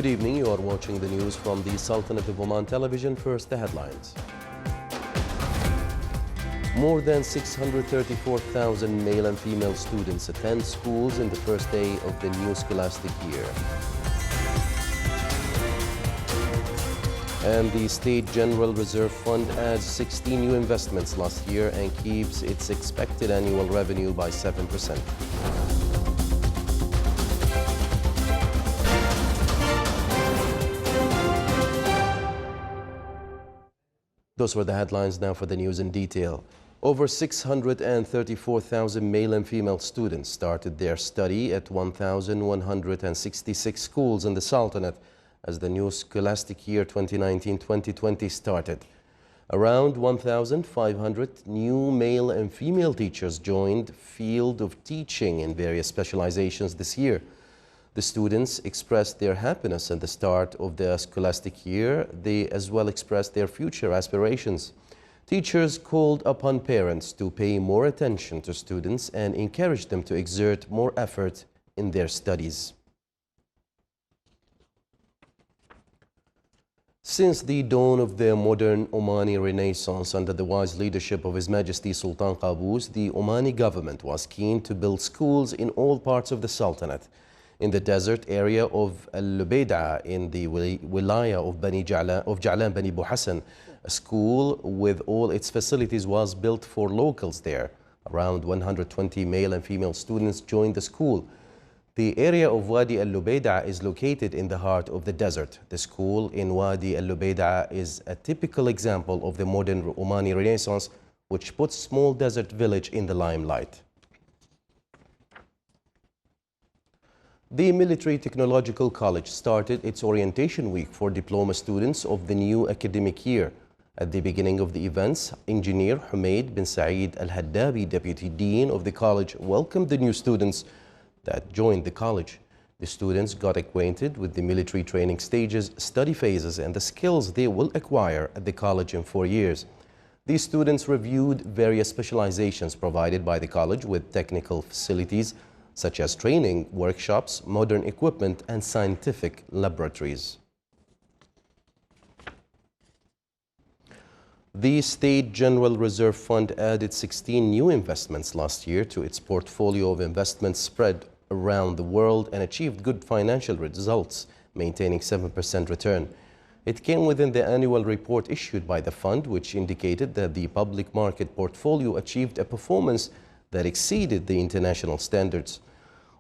Good evening. You are watching the news from the Sultanate of Oman television. First, the headlines. More than 634,000 male and female students attend schools in the first day of the new scholastic year. And the State General Reserve Fund adds 16 new investments last year and keeps its expected annual revenue by 7%. Those were the headlines. Now for the news in detail. Over 634,000 male and female students started their study at 1,166 schools in the Sultanate as the new scholastic year 2019-2020 started. Around 1,500 new male and female teachers joined field of teaching in various specializations this year. The students expressed their happiness at the start of the scholastic year. They as well expressed their future aspirations. Teachers called upon parents to pay more attention to students and encouraged them to exert more effort in their studies. Since the dawn of the modern Omani Renaissance under the wise leadership of His Majesty Sultan Qaboos, the Omani government was keen to build schools in all parts of the Sultanate. In the desert area of Al-Lubayda in the wilaya of Ja'lan Bani Bu Hassan, a school with all its facilities was built for locals there. Around 120 male and female students joined the school. The area of Wadi Al-Lubayda is located in the heart of the desert. The school in Wadi Al-Lubayda is a typical example of the modern Omani Renaissance, which puts small desert village in the limelight. The Military Technological College started its orientation week for diploma students of the new academic year. At the beginning of the events, Engineer Humaid bin Saeed Al-Haddabi, Deputy Dean of the college, welcomed the new students that joined the college. The students got acquainted with the military training stages, study phases, and the skills they will acquire at the college in 4 years. These students reviewed various specializations provided by the college with technical facilities, such as training, workshops, modern equipment, and scientific laboratories. The State General Reserve Fund added 16 new investments last year to its portfolio of investments spread around the world and achieved good financial results, maintaining 7% return. It came within the annual report issued by the fund, which indicated that the public market portfolio achieved a performance that exceeded the international standards.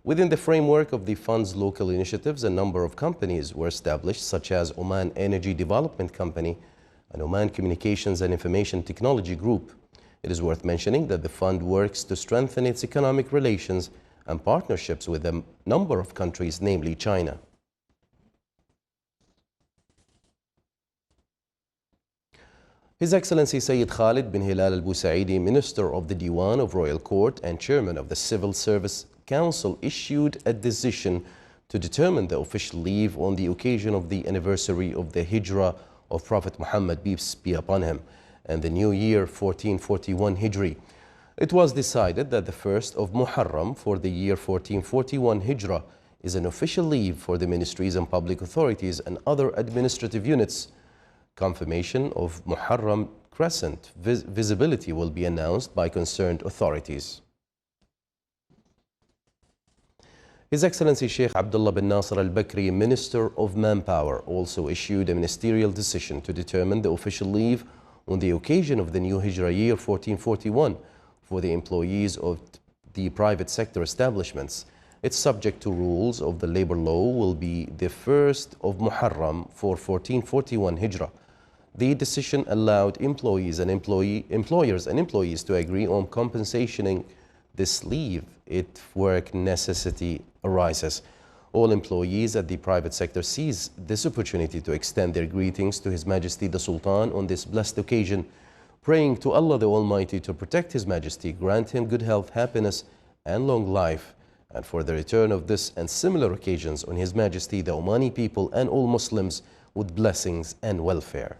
Within the framework of the fund's local initiatives, a number of companies were established, such as Oman Energy Development Company and Oman Communications and Information Technology Group. It is worth mentioning that the fund works to strengthen its economic relations and partnerships with a number of countries, namely China. His Excellency Sayyid Khalid bin Hilal al-Busaidi, Minister of the Diwan of Royal Court and Chairman of the Civil Service Council, issued a decision to determine the official leave on the occasion of the anniversary of the Hijrah of Prophet Muhammad, peace be upon him, and the new year 1441 Hijri. It was decided that the 1st of Muharram for the year 1441 Hijrah is an official leave for the ministries and public authorities and other administrative units. Confirmation of Muharram crescent visibility will be announced by concerned authorities. His Excellency Sheikh Abdullah bin Nasser al-Bakri, Minister of Manpower, also issued a ministerial decision to determine the official leave on the occasion of the new Hijrah year 1441 for the employees of the private sector establishments. It's subject to rules of the labor law, will be the 1st of Muharram for 1441 Hijrah. The decision allowed employers and employees to agree on compensating this leave if work necessity arises. All employees at the private sector seize this opportunity to extend their greetings to His Majesty the Sultan on this blessed occasion, praying to Allah the Almighty to protect His Majesty, grant him good health, happiness, and long life, and for the return of this and similar occasions on His Majesty the Omani people and all Muslims with blessings and welfare.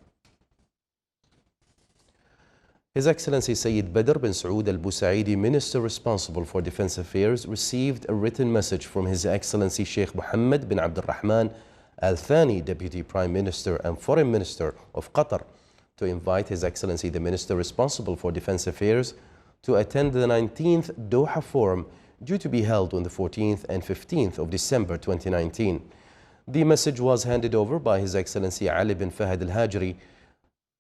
His Excellency Sayyid Badr bin Saud al-Busaidi, Minister responsible for Defense Affairs, received a written message from His Excellency Sheikh Mohammed bin Abdul Rahman Al Thani, Deputy Prime Minister and Foreign Minister of Qatar, to invite His Excellency the Minister responsible for Defense Affairs to attend the 19th Doha Forum due to be held on the 14th and 15th of December 2019. The message was handed over by His Excellency Ali bin Fahd Al Hajri,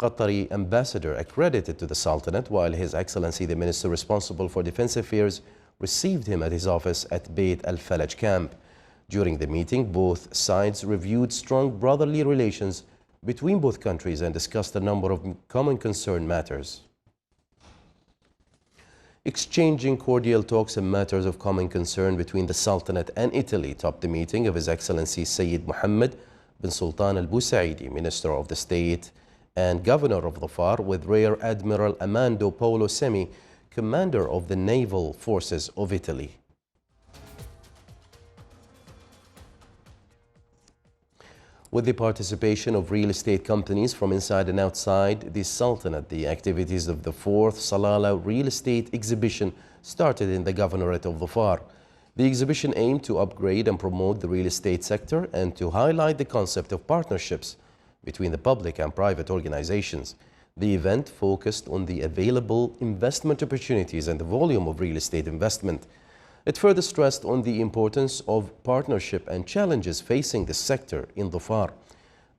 Qatari ambassador accredited to the Sultanate, while His Excellency the Minister responsible for Defense Affairs received him at his office at Beit Al Falaj camp. During the meeting, both sides reviewed strong brotherly relations between both countries and discussed a number of common concern matters. Exchanging cordial talks and matters of common concern between the Sultanate and Italy topped the meeting of His Excellency Sayyid Mohammed bin Sultan Al Busaidi, Minister of the State and Governor of Dhofar, with Rear Admiral Amando Paolo Semi, Commander of the Naval Forces of Italy. With the participation of real estate companies from inside and outside the Sultanate, the activities of the 4th Salalah Real Estate Exhibition started in the Governorate of Dhofar. The exhibition aimed to upgrade and promote the real estate sector and to highlight the concept of partnerships between the public and private organizations. The event focused on the available investment opportunities and the volume of real estate investment. It further stressed on the importance of partnership and challenges facing the sector in Dhofar.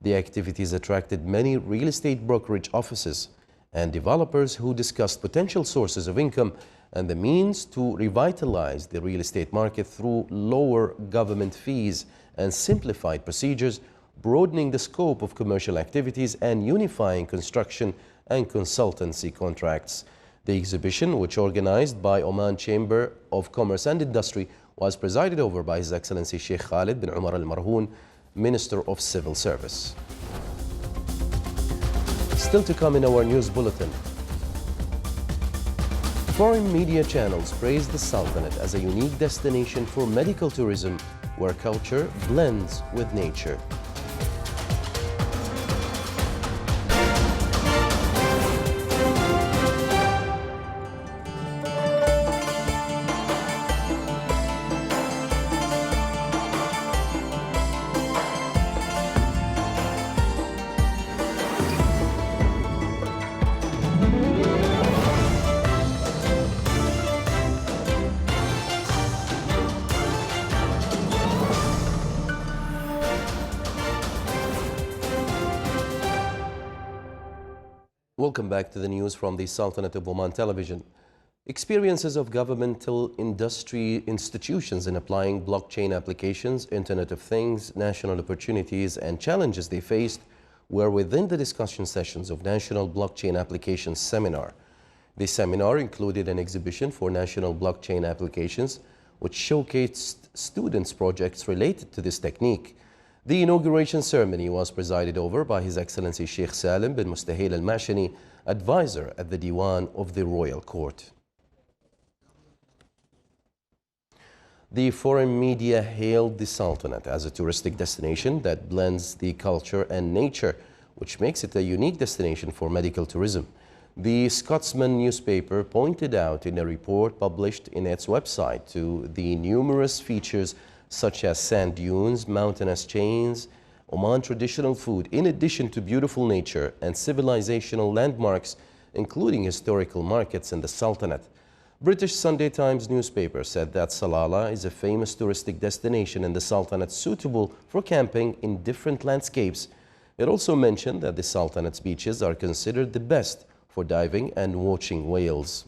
The activities attracted many real estate brokerage offices and developers who discussed potential sources of income and the means to revitalize the real estate market through lower government fees and simplified procedures, broadening the scope of commercial activities and unifying construction and consultancy contracts. The exhibition, which organized by Oman Chamber of Commerce and Industry, was presided over by His Excellency Sheikh Khalid bin Umar Al Marhoon, Minister of Civil Service. Still to come in our news bulletin. Foreign media channels praised the Sultanate as a unique destination for medical tourism where culture blends with nature. Welcome back to the news from the Sultanate of Oman Television. Experiences of governmental industry institutions in applying blockchain applications, Internet of Things, national opportunities and challenges they faced were within the discussion sessions of National Blockchain Applications Seminar. The seminar included an exhibition for national blockchain applications, which showcased students' projects related to this technique. The inauguration ceremony was presided over by His Excellency Sheikh Salim bin Mustahil Al-Mashani, advisor at the Diwan of the Royal Court. The foreign media hailed the Sultanate as a touristic destination that blends the culture and nature, which makes it a unique destination for medical tourism. The Scotsman newspaper pointed out in a report published in its website to the numerous features such as sand dunes, mountainous chains, Oman traditional food, in addition to beautiful nature and civilizational landmarks, including historical markets in the Sultanate. British Sunday Times newspaper said that Salalah is a famous touristic destination in the Sultanate suitable for camping in different landscapes. It also mentioned that the Sultanate's beaches are considered the best for diving and watching whales.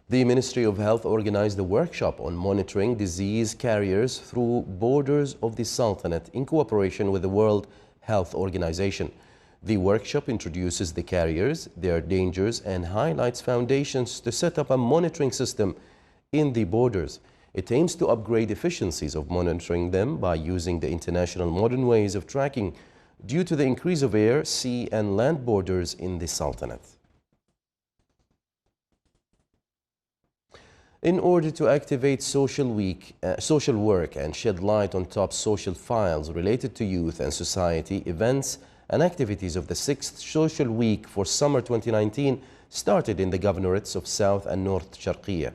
The Ministry of Health organized a workshop on monitoring disease carriers through borders of the Sultanate in cooperation with the World Health Organization. The workshop introduces the carriers, their dangers, and highlights foundations to set up a monitoring system in the borders. It aims to upgrade efficiencies of monitoring them by using the international modern ways of tracking due to the increase of air, sea, and land borders in the Sultanate. In order to activate social work and shed light on top social files related to youth and society, events and activities of the 6th Social Week for Summer 2019 started in the governorates of South and North Sharqiya.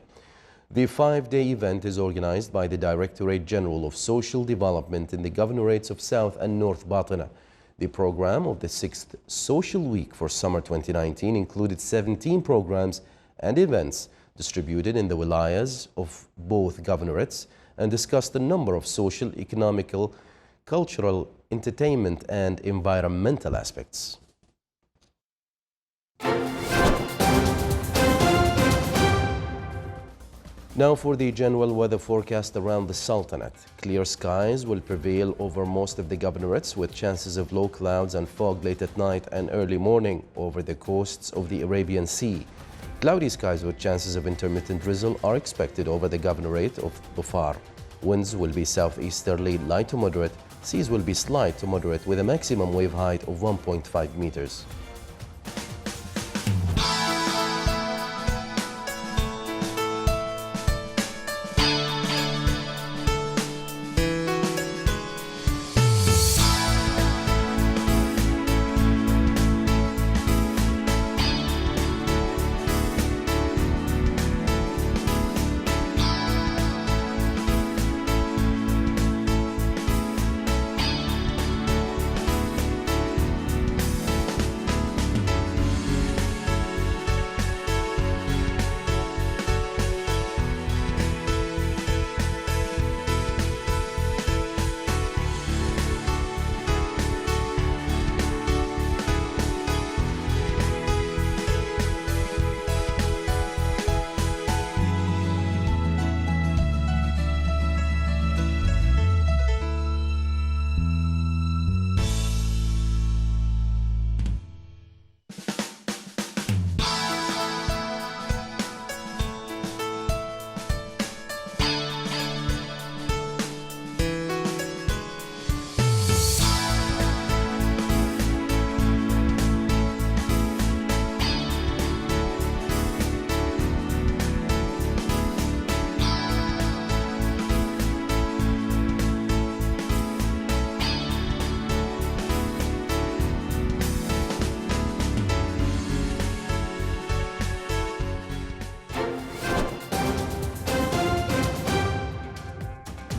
The 5-day event is organized by the Directorate General of Social Development in the Governorates of South and North Batna. The program of the 6th Social Week for Summer 2019 included 17 programs and events distributed in the wilayas of both governorates and discussed a number of social, economical, cultural, entertainment and environmental aspects. Now for the general weather forecast around the Sultanate. Clear skies will prevail over most of the governorates with chances of low clouds and fog late at night and early morning over the coasts of the Arabian Sea. Cloudy skies with chances of intermittent drizzle are expected over the governorate of Dhofar. Winds will be southeasterly light to moderate. Seas will be slight to moderate with a maximum wave height of 1.5 meters.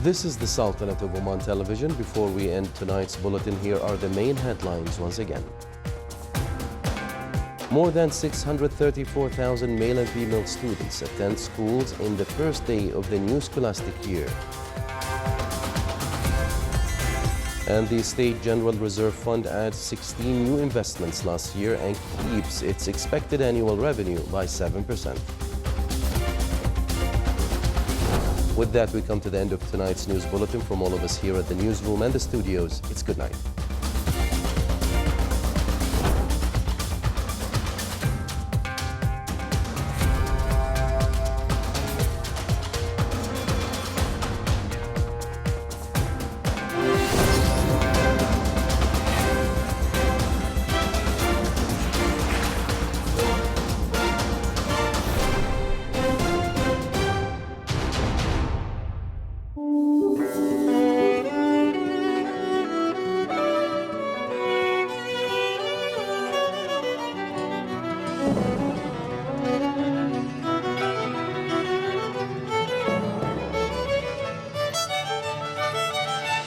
This is the Sultanate of Oman Television. Before we end tonight's bulletin, here are the main headlines once again. More than 634,000 male and female students attend schools in the first day of the new scholastic year. And the State General Reserve Fund adds 16 new investments last year and keeps its expected annual revenue by 7%. With that, we come to the end of tonight's news bulletin. From all of us here at the newsroom and the studios, it's good night.